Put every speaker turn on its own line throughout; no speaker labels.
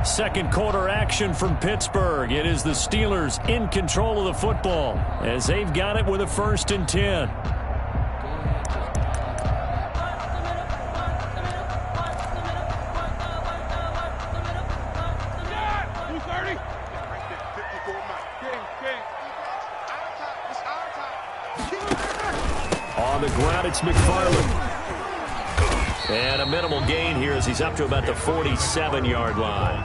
Second quarter action from Pittsburgh. It is the Steelers in control of the football as they've got it with a 1st and 10. On the ground, it's McFarland. And a minimal gain here as he's up to about the 47-yard line.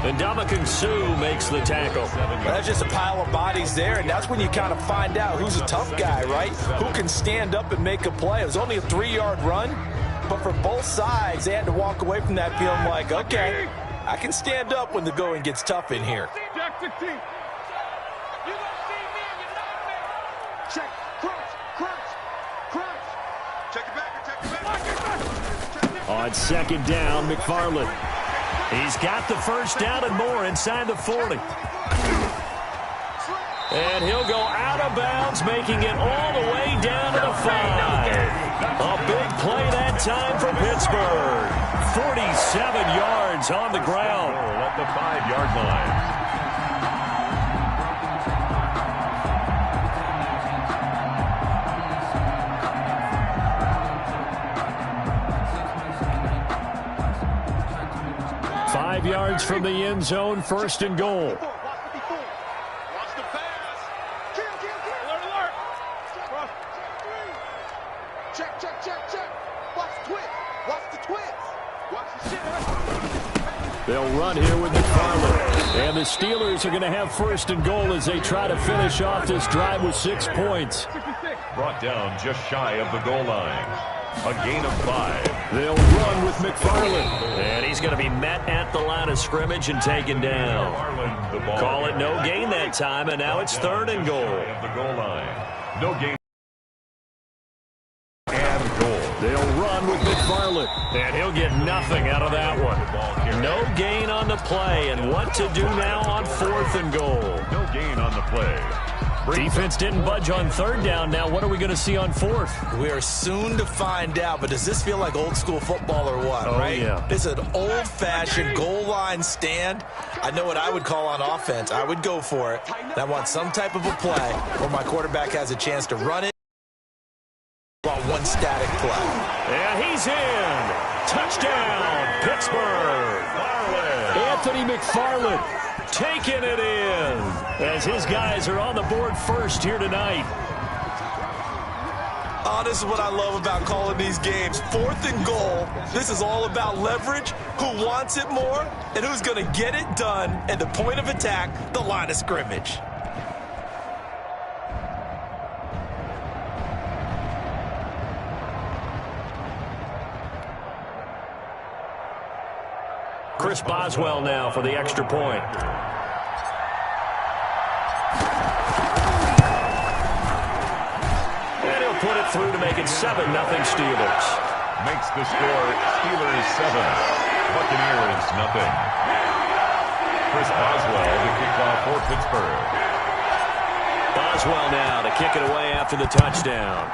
And Ndamukong Suh makes the tackle.
That's just a pile of bodies there, and that's when you kind of find out who's a tough guy, right? Who can stand up and make a play. It was only a 3-yard run, but for both sides, they had to walk away from that feeling like, okay, I can stand up when the going gets tough in here.
Check, crunch. Check it back.
On 2nd down, McFarland. He's got the 1st down and more inside the 40. And he'll go out of bounds, making it all the way down to the 5. A big play that time for Pittsburgh. 47 yards on the ground.
At the 5-yard line.
Yards from the end zone, 1st and goal.
Watch the pass. Alert. Check. Watch the twist. Watch the shit.
They'll run here with McFarland. And the Steelers are going to have 1st and goal as they try to finish off this drive with 6 points.
Brought down just shy of the goal line. A gain of 5.
They'll run with McFarland. And he's going to be met at the line of scrimmage and taken down. Call it no gain that time, and now it's 3rd and goal.
The goal line. No gain. And goal.
They'll run with McFarland. And he'll get nothing out of that one. No gain on the play, and what to do now on 4th and goal.
No gain on the play.
Defense didn't budge on 3rd down. Now what are we going to see on 4th?
We are soon to find out, but does this feel like old school football or what, right?
Yeah.
It's an old-fashioned goal line stand. I know what I would call on offense. I would go for it. And I want some type of a play where my quarterback has a chance to run it. I want one static play.
And he's in. Touchdown, Pittsburgh. Anthony McFarland taking it in as his guys are on the board first here tonight.
Oh, this is what I love about calling these games. 4th and goal. This is all about leverage, who wants it more, and who's going to get it done at the point of attack, the line of scrimmage.
Chris Boswell now for the extra point. And he'll put it through to make it 7-0 Steelers.
Makes the score Steelers 7, Buccaneers 0. Chris Boswell the kickoff for Pittsburgh.
Boswell now to kick it away after the touchdown.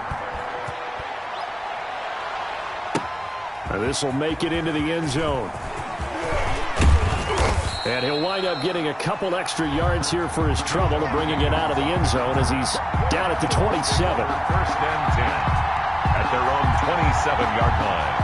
And this will make it into the end zone. And he'll wind up getting a couple extra yards here for his trouble to bringing it out of the end zone as he's down at the 27.
1st and 10 at their own 27-yard line.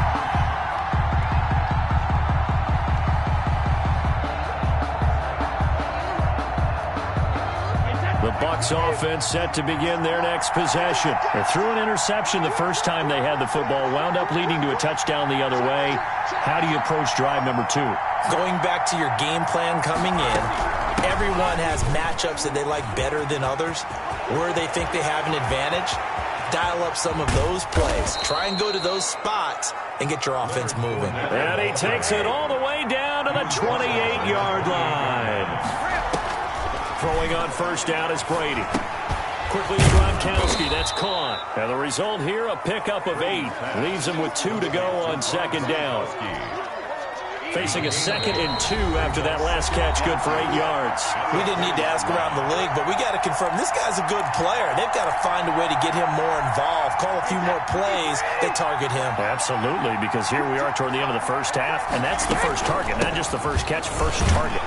The Bucs offense set to begin their next possession. They threw an interception the first time they had the football, wound up leading to a touchdown the other way. How do you approach drive number 2?
Going back to your game plan coming in, everyone has matchups that they like better than others. Where they think they have an advantage, dial up some of those plays. Try and go to those spots and get your offense moving.
And he takes it all the way down to the 28-yard line. Throwing on 1st down is Brady. Quickly to Gronkowski, that's caught. And the result here, a pickup of 8. Leaves him with 2 to go on 2nd down. Facing a 2nd and 2 after that last catch, good for 8 yards.
We didn't need to ask around the league, but we got to confirm this guy's a good player. They've got to find a way to get him more involved, call a few more plays that target him.
Absolutely, because here we are toward the end of the first half, and that's the first target, not just the first catch, first target.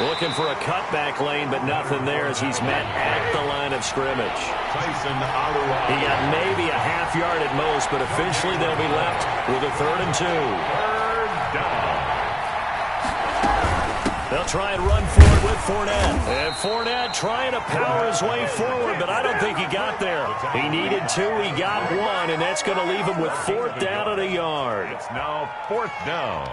Looking for a cutback lane, but nothing there as he's met at the line of scrimmage. He got maybe a half yard at most, but officially they'll be left with a 3rd and 2.
Third down.
They'll try and run forward with Fournette. And Fournette trying to power his way forward, but I don't think he got there. He needed 2, he got 1, and that's going to leave him with 4th down and a yard.
It's now 4th down.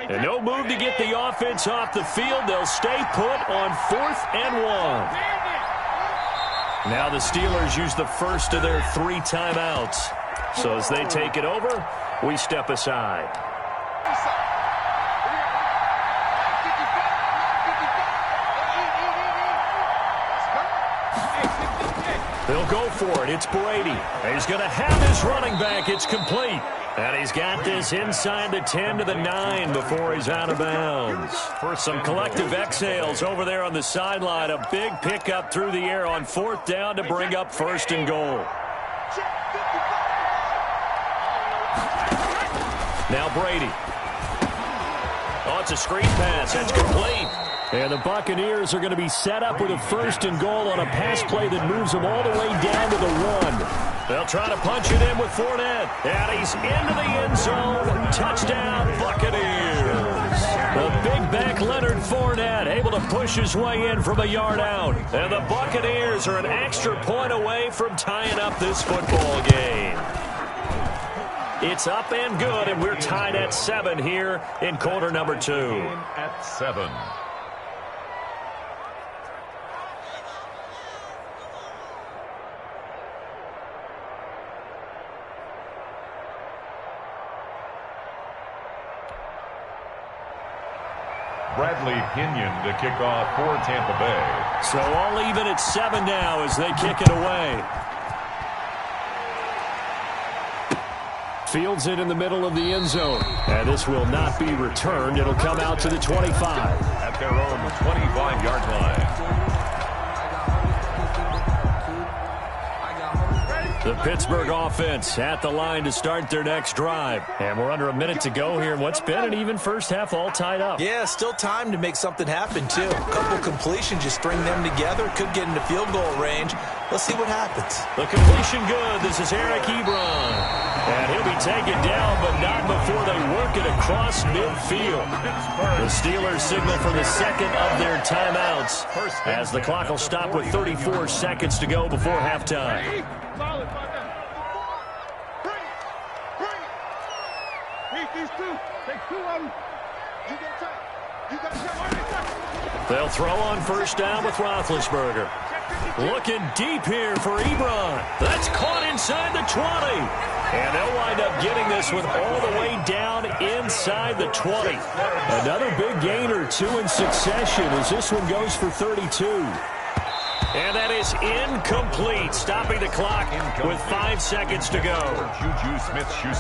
And no move to get the offense off the field. They'll stay put on 4th and 1. Now the Steelers use the first of their 3 timeouts. So as they take it over, we step aside. They'll go for it. It's Brady. He's going to have his running back. It's complete. And he's got this inside the 10 to the 9 before he's out of bounds. For some collective exhales over there on the sideline. A big pickup through the air on 4th down to bring up 1st and goal. Now Brady. Oh, it's a screen pass. That's complete. And the Buccaneers are going to be set up with a 1st and goal on a pass play that moves them all the way down to the 1. They'll try to punch it in with Fournette. And he's into the end zone. Touchdown, Buccaneers. The big back Leonard Fournette able to push his way in from a yard out. And the Buccaneers are an extra point away from tying up this football game. It's up and good, and we're tied at 7 here in quarter number 2.
At 7. Bradley Pinion to kick off for Tampa Bay.
So all even at 7 now as they kick it away. Fields it in the middle of the end zone. And this will not be returned. It'll come out to the 25.
At their own 25-yard line.
The Pittsburgh offense at the line to start their next drive. And we're under a minute to go here in what's been an even first half, all tied up.
Yeah, still time to make something happen, too. A couple completions, just string them together. Could get into field goal range. Let's see what happens.
The completion good. This is Eric Ebron. And he'll be taken down, but not before they work it across midfield. The Steelers signal for the 2nd of their timeouts as the clock will stop with 34 seconds to go before halftime. They'll throw on 1st down with Roethlisberger. Looking deep here for Ebron. That's caught inside the 20. And they'll wind up getting this one all the way down inside the 20. Another big gain or 2 in succession as this one goes for 32. And that is incomplete, stopping the clock with 5 seconds to go.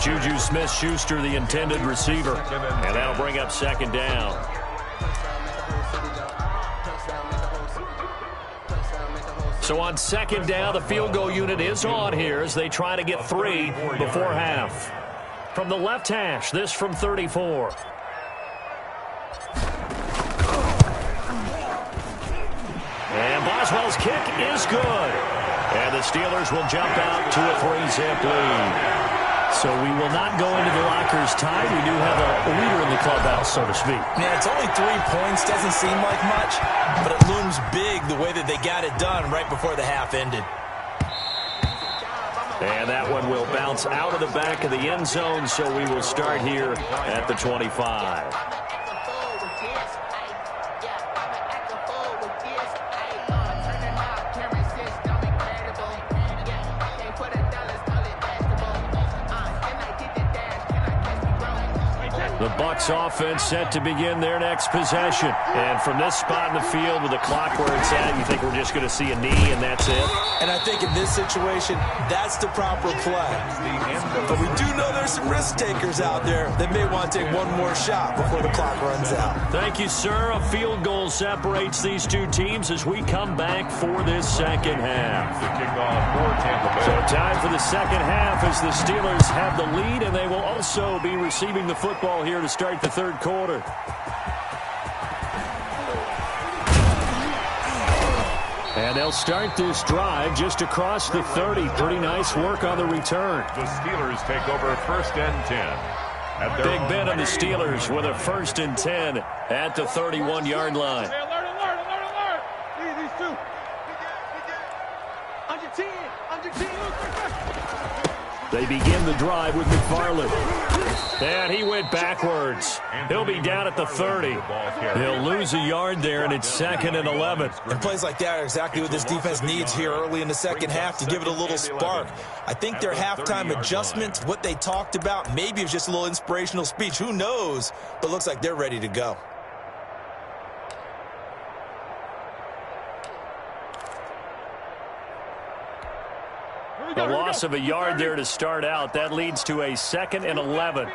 Juju Smith-Schuster, the intended receiver. And that'll bring up 2nd down. So on 2nd down, the field goal unit is on here as they try to get 3 before half. From the left hash, this from 34. And Boswell's kick is good. And the Steelers will jump out to a 3-zip lead. So we will not go into the lockers tied. We do have a leader in the clubhouse, so to speak.
Yeah, it's only 3 points. Doesn't seem like much, but it looms big the way that they got it done right before the half ended.
And that one will bounce out of the back of the end zone, so we will start here at the 25. The Bucs offense set to begin their next possession. And from this spot in the field with the clock where it's at, you think we're just going to see a knee and that's it?
And I think in this situation, that's the proper play. But we do know there's some risk takers out there that may want to take one more shot before the clock runs out.
Thank you, sir. A field goal separates these two teams as we come back for this second half.
The kickoff for Tampa Bay.
So time for the second half as the Steelers have the lead, and they will also be receiving the football here to start the third quarter. And they'll start this drive just across the 30. Pretty nice work on the return.
The Steelers take over 1st and 10.
Big Ben on the Steelers with a 1st and 10 at the 31-yard line.
Hey, alert. These two. Under 10.
They begin the drive with McFarland. And he went backwards. He'll be down at the 30. He'll lose a yard there, and it's 2nd and 11.
And plays like that are exactly what this defense needs here early in the second half to give it a little spark. I think their halftime adjustment, what they talked about, maybe it was just a little inspirational speech. Who knows? But looks like they're ready to go.
The loss of a yard there to start out. That leads to a 2nd and 11.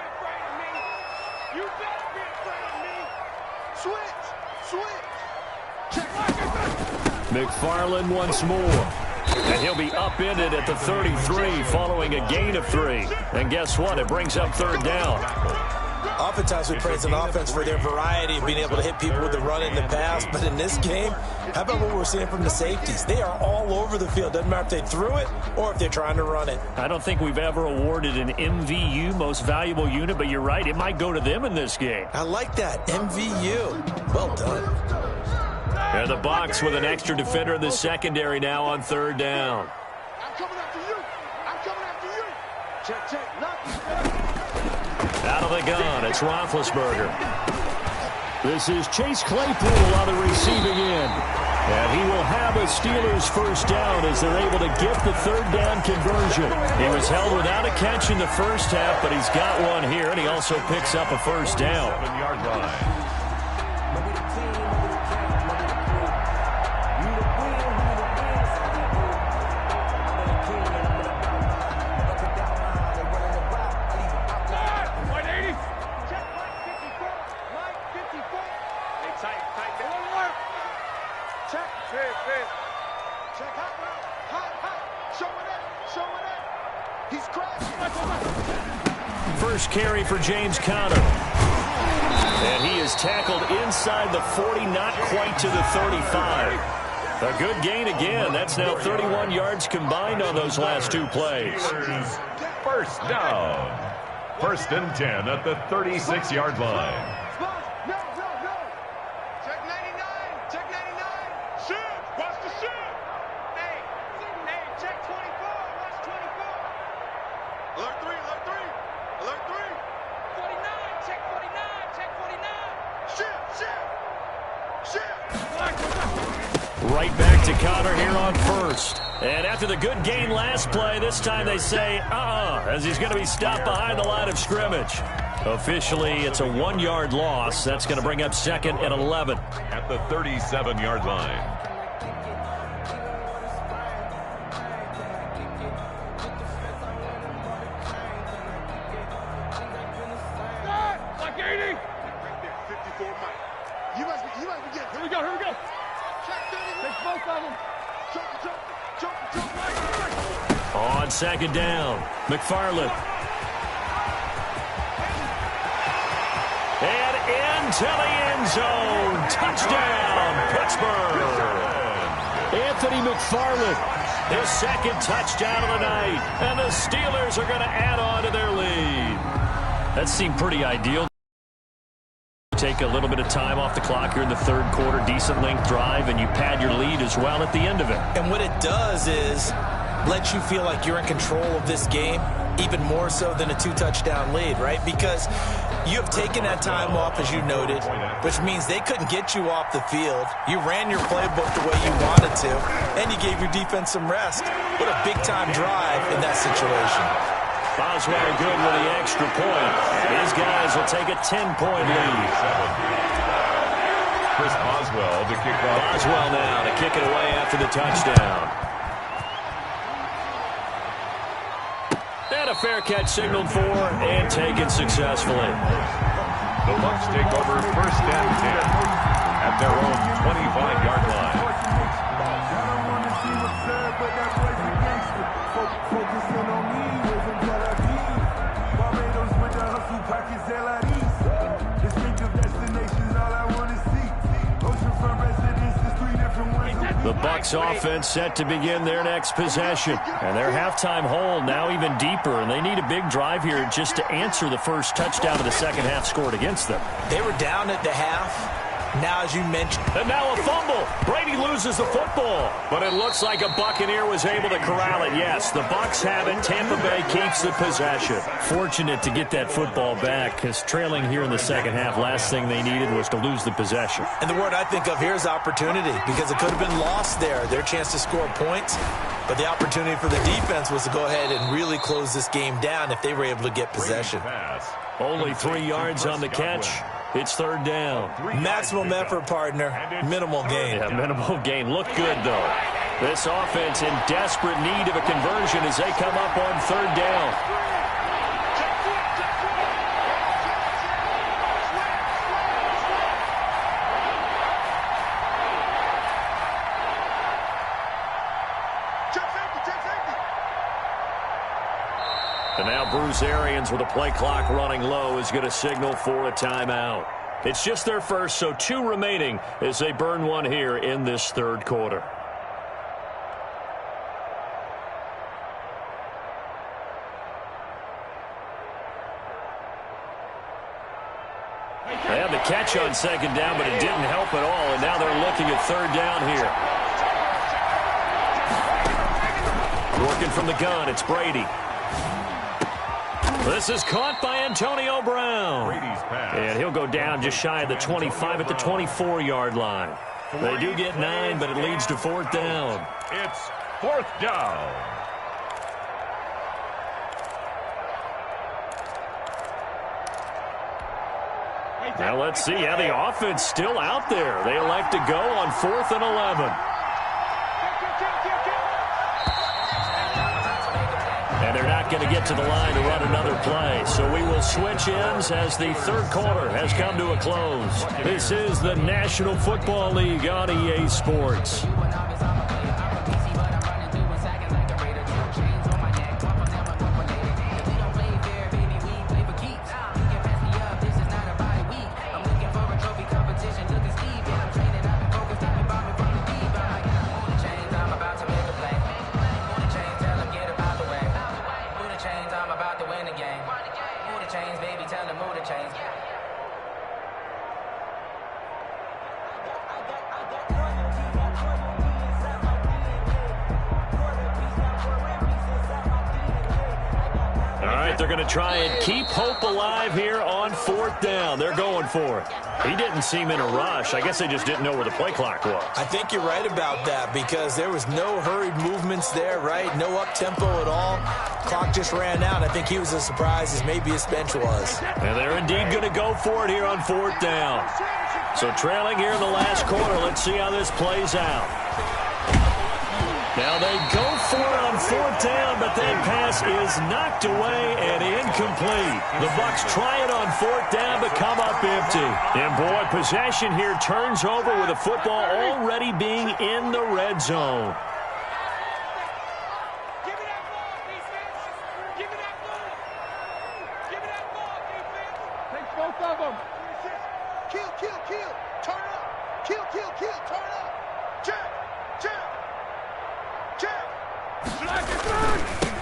McFarland once more. And he'll be upended at the 33 following a gain of 3. And guess what? It brings up 3rd down.
Oftentimes we praise an offense for their variety of being able to hit people with the run in the pass. But in this game, how about what we're seeing from the safeties? They are all over the field. Doesn't matter if they threw it or if they're trying to run it.
I don't think we've ever awarded an MVU, most valuable unit, but you're right. It might go to them in this game.
I like that. MVU. Well done.
And the Bucs with an extra defender in the secondary now on 3rd down.
I'm coming after you. Check.
Out of the gun, it's Roethlisberger. This is Chase Claypool on the receiving end. And he will have a Steelers 1st down as they're able to get the 3rd down conversion. He was held without a catch in the first half, but he's got one here, and he also picks up a 1st down.
7-yard line.
First carry for James Conner. And he is tackled inside the 40, not quite to the 35. A good gain again. That's now 31 yards combined on those last 2 plays.
1st down. 1st and 10 at the 36-yard line.
Check 99. Shoot. Watch the shoot. Hey, check 24. Watch 24. Alert 3. 49. Check 49.
Right back to Conner here on 1st. And after the good gain last play, this time they say, as he's going to be stopped behind the line of scrimmage. Officially, it's a 1-yard loss. That's going to bring up 2nd and 11.
At the 37-yard line.
Like 80. 54 Mike. You must be getting. Here we go. Take both of them. Jump.
On 2nd down, McFarland. And into the end zone. Touchdown, Pittsburgh. Anthony McFarland, his 2nd touchdown of the night. And the Steelers are going to add on to their lead. That seemed pretty ideal. Take a little bit of time off the clock here in the 3rd quarter, decent length drive, and you pad your lead as well at the end of it.
And what it does is let you feel like you're in control of this game, even more so than a 2-touchdown lead, right? Because you have taken that time off, as you noted, which means they couldn't get you off the field. You ran your playbook the way you wanted to, and you gave your defense some rest. What a big-time drive in that situation.
Boswell good with the extra point. And his guys will take a 10-point lead.
Chris Boswell to kick off.
Boswell now to kick it away after the touchdown. And a fair catch signaled for and taken successfully.
The Bucs take over 1st and 10 at their own 25-yard line.
The Bucs offense set to begin their next possession. And their halftime hole now even deeper, and they need a big drive here just to answer the first touchdown of the second half scored against them.
They were down at the half. Now, as you mentioned.
And now a fumble. Brady loses the football. But it looks like a Buccaneer was able to corral it. Yes, the Bucs have it. Tampa Bay keeps the possession. Fortunate to get that football back, because trailing here in the second half, last thing they needed was to lose the possession.
And the word I think of here is opportunity, because it could have been lost there. Their chance to score points. But the opportunity for the defense was to go ahead and really close this game down if they were able to get possession.
Only 3 yards on the catch. It's 3rd down.
Maximum effort, partner. Minimal gain.
Yeah, minimal gain. Look good, though. This offense in desperate need of a conversion as they come up on 3rd down. And now Bruce Arians with a play clock running low is going to signal for a timeout. It's just their first, so 2 remaining as they burn one here in this 3rd quarter. They had the catch on 2nd down, but it didn't help at all, and now they're looking at 3rd down here. Working from the gun, it's Brady. This is caught by Antonio Brown. And he'll go down just shy of the 25 at the 24-yard line. They do get 9, but it leads to 4th down.
It's 4th down.
Now let's see how the offense still out there. They elect to go on 4th and 11. And they're not going to get to the line to run another play. So we will switch ends as the 3rd quarter has come to a close. This is the National Football League on EA Sports. They're going to try and keep hope alive here on 4th down. They're going for it. He didn't seem in a rush. I guess they just didn't know where the play clock was.
I think you're right about that, because there was no hurried movements there, right? No up-tempo at all. Clock just ran out. I think he was as surprised as maybe his bench was.
And they're indeed going to go for it here on 4th down. So trailing here in the last quarter. Let's see how this plays out. Now they go for it on 4th down, but that pass is knocked away and incomplete. The Bucs try it on 4th down, but come up empty. And boy, possession here turns over with the football already being in the red zone.
Give me that ball, defense. Give me that ball. Give me that ball, defense. Take both of them. Kill, kill, kill. Turn up. Kill, kill, kill. Turn up. Jump, jump.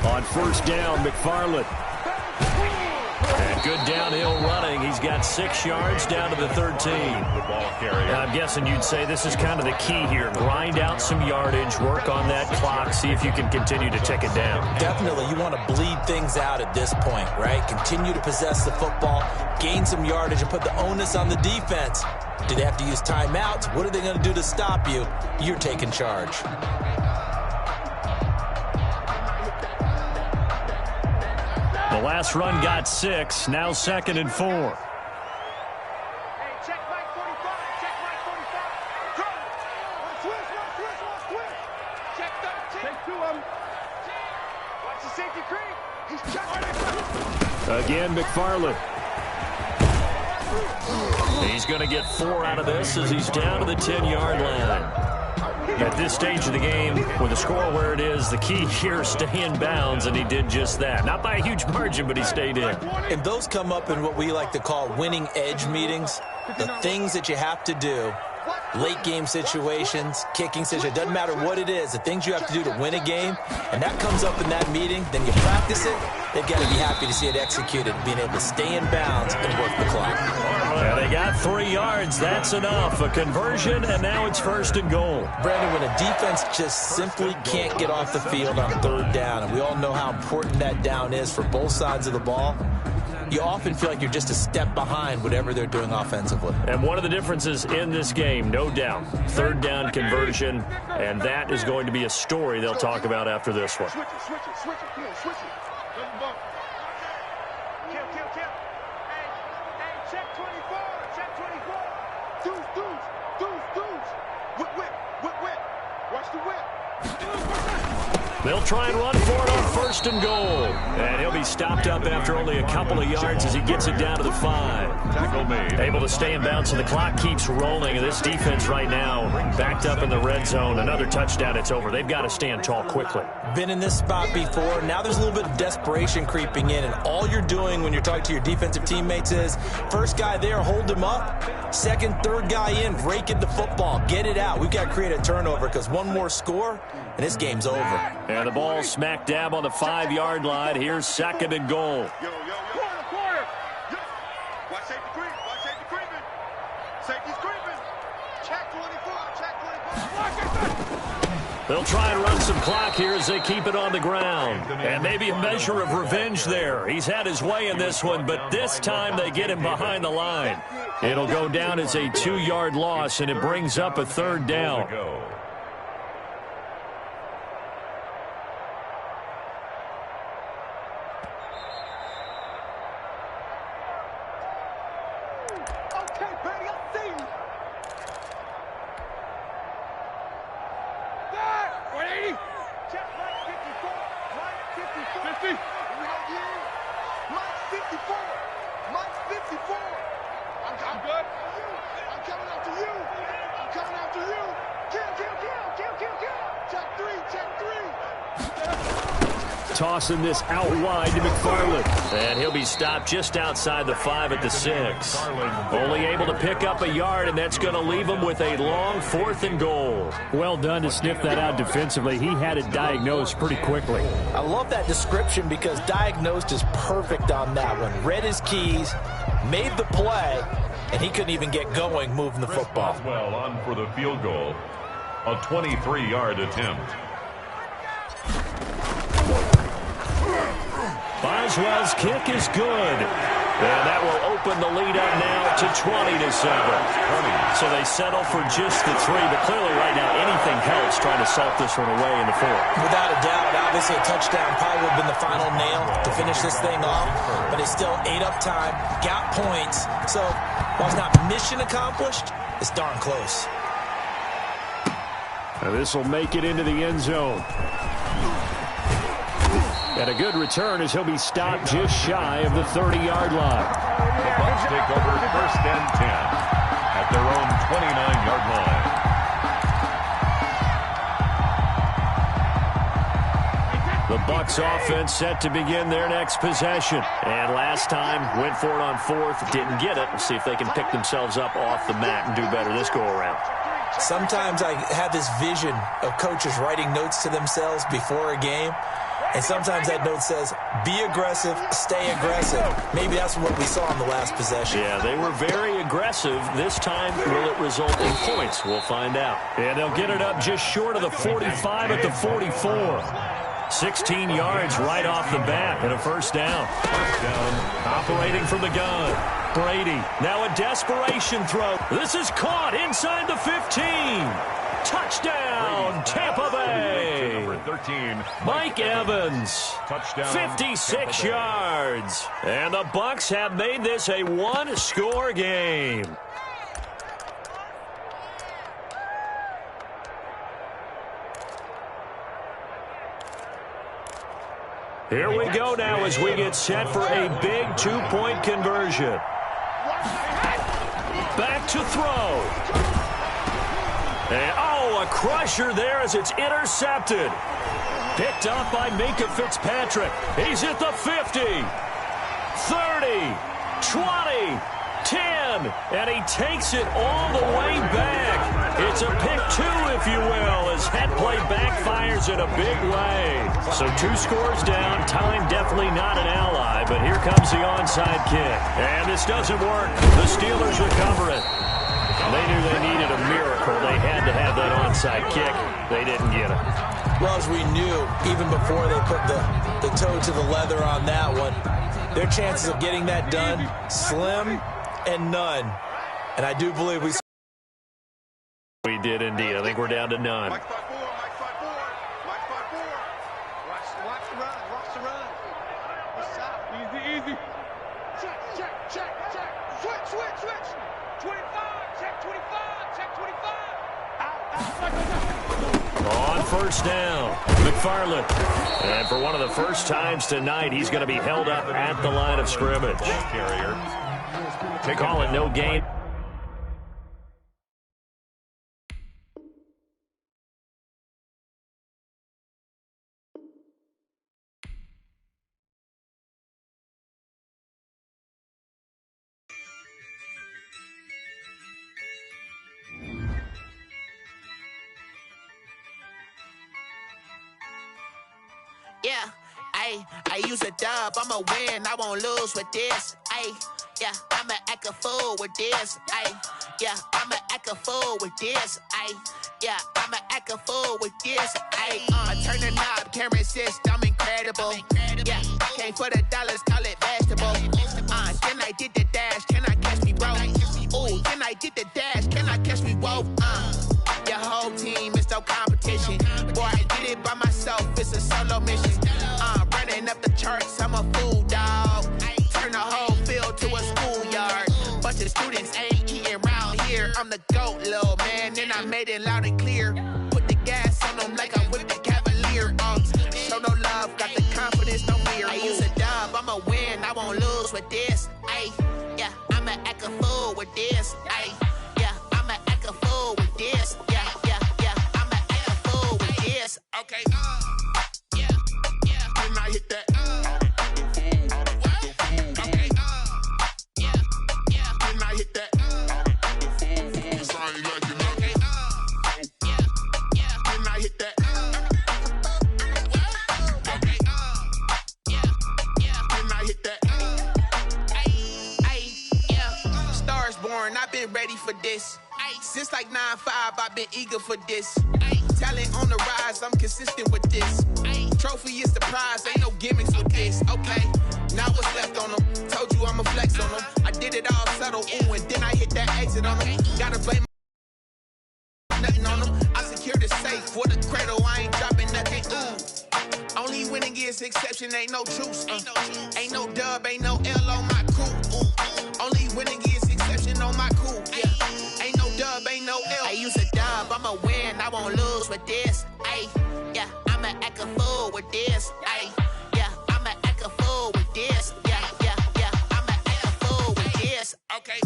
On 1st down, McFarland. And good downhill running. He's got 6 yards down to the 13.
The ball carrier.
I'm guessing you'd say this is kind of the key here. Grind out some yardage, work on that clock, see if you can continue to tick it down.
Definitely, you want to bleed things out at this point, right? Continue to possess the football, gain some yardage, and put the onus on the defense. Do they have to use timeouts? What are they going to do to stop you? You're taking charge.
The last run got 6. Now 2nd and 4.
Hey, check Mike 45. Check Mike 45. Go. Switch. Check 13. Take 2 of them. Watch the safety creep. He's checking.
Again, McFarland. He's going to get 4 out of this as he's down to the 10-yard line. At this stage of the game, with the score where it is, the key here is stay in bounds, and he did just that. Not by a huge margin, but he stayed in.
And those come up in what we like to call winning edge meetings. The things that you have to do, late game situations, kicking situations, it doesn't matter what it is, the things you have to do to win a game, and that comes up in that meeting, then you practice it, they've got to be happy to see it executed, being able to stay in bounds and work the clock.
Yeah, they got 3 yards. That's enough. A conversion, and now it's 1st and goal.
Brandon, when a defense just simply can't get off the field on 3rd down, and we all know how important that down is for both sides of the ball, you often feel like you're just a step behind whatever they're doing offensively.
And one of the differences in this game, no doubt, 3rd down conversion, and that is going to be a story they'll talk about after this one.
Switch it. Doesn't bump. Kill. Hey, check 24. Deuce. Whip. Watch the whip.
They'll try and run for it on 1st and goal. And he'll be stopped up after only a couple of yards as he gets it down to the 5.
Tackle made.
Able to stay in bounds, so the clock keeps rolling. And this defense right now backed up in the red zone. Another touchdown, it's over. They've got to stand tall quickly.
Been in this spot before. Now there's a little bit of desperation creeping in, and all you're doing when you're talking to your defensive teammates is, first guy there, hold him up. 2nd, 3rd guy in, rake it the football. Get it out. We've got to create a turnover because one more score, and this game's over.
And the ball smack dab on the 5-yard line. Here's 2nd and goal.
Quarter. Watch safety creeping. Safety's creeping. Check 24.
They'll try and run some clock here as they keep it on the ground. And maybe a measure of revenge there. He's had his way in this one, but this time they get him behind the line. It'll go down as a 2-yard loss, and it brings up a 3rd down.
Okay, Brady, I see you. 180. Check Mike 54. Mike 54. 50. Mike 54. Mike 54. I'm good. I'm coming after you. Kill. Check 3.
Tossing this out wide to McFarland. And he'll be stopped just outside the 5 at the 6. Only able to pick up a yard, and that's going to leave him with a long 4th and goal. Well done to sniff that out defensively. He had it diagnosed pretty quickly.
I love that description because diagnosed is perfect on that one. Read his keys, made the play, and he couldn't even get going moving the football.
Well, on for the field goal. A 23-yard attempt.
Boswell's kick is good. And that will open the lead up now to 20-7. So they settle for just the 3, but clearly right now anything helps trying to salt this one away in the 4th.
Without a doubt, obviously a touchdown probably would have been the final nail to finish this thing off, but they still ate up time, got points. So while it's not mission accomplished, it's darn close.
Now this will make it into the end zone. And a good return as he'll be stopped just shy of the 30-yard line.
The Bucs take over 1st and 10 at their own 29-yard line.
The Bucs offense set to begin their next possession. And last time went for it on 4th, didn't get it. We'll see if they can pick themselves up off the mat and do better this go-around.
Sometimes I have this vision of coaches writing notes to themselves before a game. And sometimes that note says, be aggressive, stay aggressive. Maybe that's what we saw in the last possession.
Yeah, they were very aggressive. This time, will it result in points? We'll find out. And they'll get it up just short of the 45 at the 44. 16 yards right off the bat and a 1st down. Operating from the gun. Brady, now a desperation throw. This is caught inside the 15. Touchdown, Tampa Bay.
13.
Mike Evans,
Touchdown.
56 yards. And the Bucs have made this a one-score game. Here we go now as we get set for a big two-point conversion. Back to throw. And, a crusher there as it's intercepted. Picked up by Minkah Fitzpatrick. He's at the 50, 30, 20, 10, and he takes it all the way back. It's a pick two, if you will, as head play backfires in a big way. So 2 scores down. Time definitely not an ally, but here comes the onside kick. And this doesn't work. The Steelers recover it. They knew they needed a miracle. They had to have that onside kick. They didn't get it.
Well, as we knew, even before they put the toe to the leather on that one, their chances of getting that done, slim and none. And I do believe
we did indeed. I think we're down to none.
Mike 5-4, Mike 5-4, Mike 5-4. Watch the run, watch the run. Easy. Check. Switch. 25, check 25.
On first down, McFarland. And for one of the first times tonight, he's going to be held up at the line of scrimmage.
Carrier.
Call it no gain.
Yeah, I use a dub, I'ma win, I won't lose with this. Yeah, I'ma act a fool with this. Yeah, I'ma act a fool with this. Yeah, I'ma act a fool with this. I turn the knob, can't resist, I'm incredible. Yeah, came for the dollars, call it vegetable. Then I did the dash, can I catch me, bro? Ooh, then I did the dash, can I catch me, whoa? Your whole team is no competition. Boy, I did it by myself, it's a solo mission. Running up the charts, I'm a fool, dog. Turn the whole field to a schoolyard. Bunch of students ain't eating round here. I'm the GOAT, little man, and I made it loud and clear. Put the gas on them like I'm with the Cavalier. Show no love, got the confidence, no fear. I use a dub, I'ma win, I won't lose with this. Yeah, I'ma act a fool with this. Yeah, I'ma act a fool with this. Yeah, I'ma act a fool with this. Okay, yeah, when I hit that. Okay, yeah, when I hit that. Sorry, like you know. Okay, yeah, when I hit that. Okay, yeah, when I hit that. Yeah, stars born, I've been ready for this. Since like 9-5, I've been eager for this. Talent on the rise, I'm consistent with this. Trophy is the prize, ain't no gimmicks with this. Okay, now what's left on them? Told you I'ma flex on them. I did it all subtle, ooh, and then I hit that exit on them. Gotta blame nothing on them. I secured the safe for the cradle, I ain't dropping nothing. Ooh, only winning is exception, ain't no truce. Ain't no dub, ain't no L on my crew. Ooh, only winning is exception on my crew. Yeah, ain't no dub, ain't no L. I use a dub, I'ma win, I won't lose with this. Yeah, I'ma act a fool with this. Yeah, I'ma act a fool with this. Yeah, I'ma act a fool with this. Okay,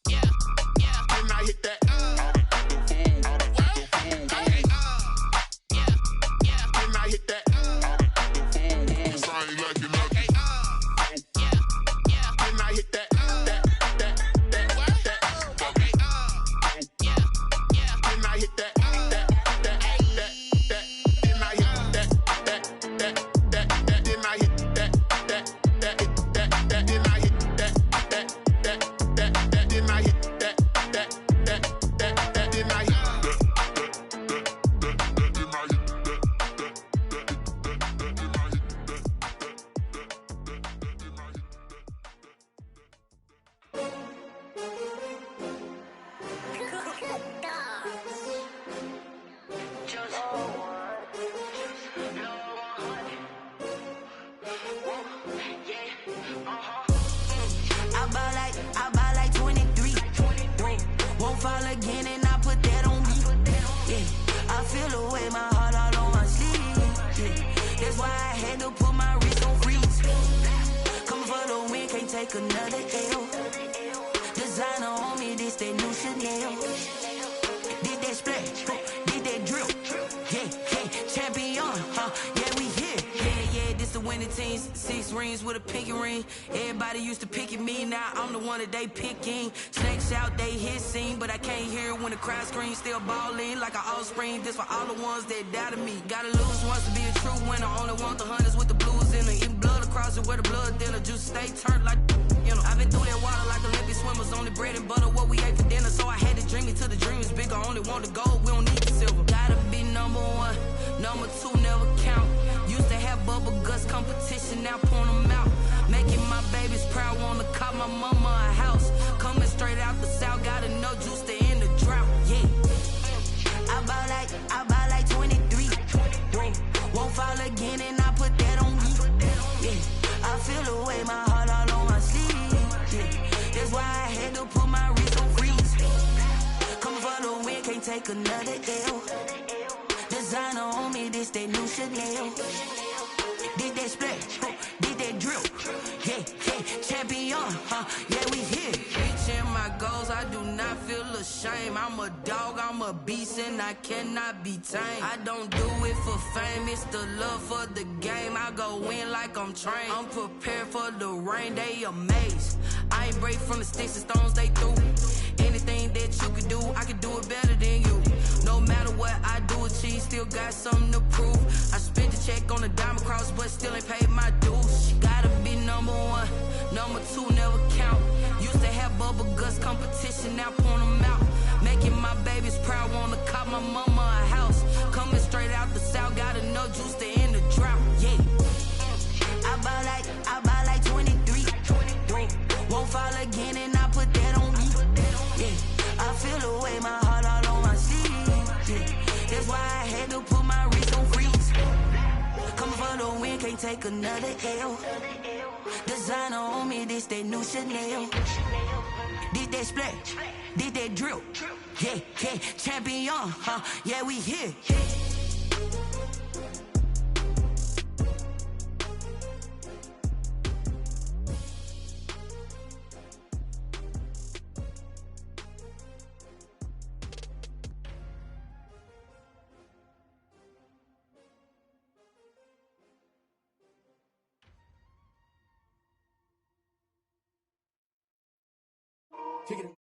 yeah, when I hit that. Okay, yeah, when I hit that. Sorry, like you know. Okay, yeah, when I hit that. Okay, yeah, when I hit that.
take another L. Designer on me, this that new Chanel. Did that splash, did that drill. Yeah, champion, yeah, we here. Yeah, this the winning teams. 6 rings with a pinky ring. Everybody used to pick at me, now I'm the one that they picking. Snakes out, they hit scene, but I can't hear when the crowd screams. Still ballin' like an offspring. This for all the ones that doubted me. Gotta lose once to be a true winner. Only want the hunters with the blues in it. Even blood across it where the blood dinner. Juice stay turned like, you know. I've been through that water like Olympic swimmers. Only bread and butter, what we ate for dinner. So I had to dream it till the dream is bigger. Only want the gold, we don't need the silver. Gotta be number 1, number 2 never count. Used to have bubble guts competition, now point them out. Making my babies proud, wanna call my mama a house. Coming straight out the south, gotta know juice to end the drought. Yeah, I bought like 23. Whoa. Won't fall again, and I put that on me. Yeah, I feel the way, my heart all on my sleeve. Yeah, that's why I had to put my wrist on freeze. Coming for the win, can't take another L. Designer on me, this that new Chanel. Did that splash, did that drill. Yeah, champion, yeah, we here. Reaching my goals, I do not feel ashamed. I'm a dog, I'm a beast, and I cannot be tamed. I don't do it for fame, it's the love for the game. I go in like I'm trained. I'm prepared for the rain, they amazed. I ain't break from the sticks and stones they threw. Anything that you could do, I could do it better than you. No matter what I do, achieve, still got something to prove. I spent the check on the diamond cross, but still ain't paid my dues. Gotta be number 1, number 2 never count. Used to have bubble guts competition, now point them out. Making my babies proud, wanna call my mama a house. Coming straight out the south, gotta know juice to end the drought. Yeah, I bought like 23. Won't fall again, and I put that on me. Yeah, I feel the way, my heart all on my sleeve. Yeah, that's why I had to put my wrist on freeze. Coming for the win, can't take another L. Designer on me, this that new Chanel. Did that splash, did that drill. Yeah, champion, yeah, we here.
Kick it.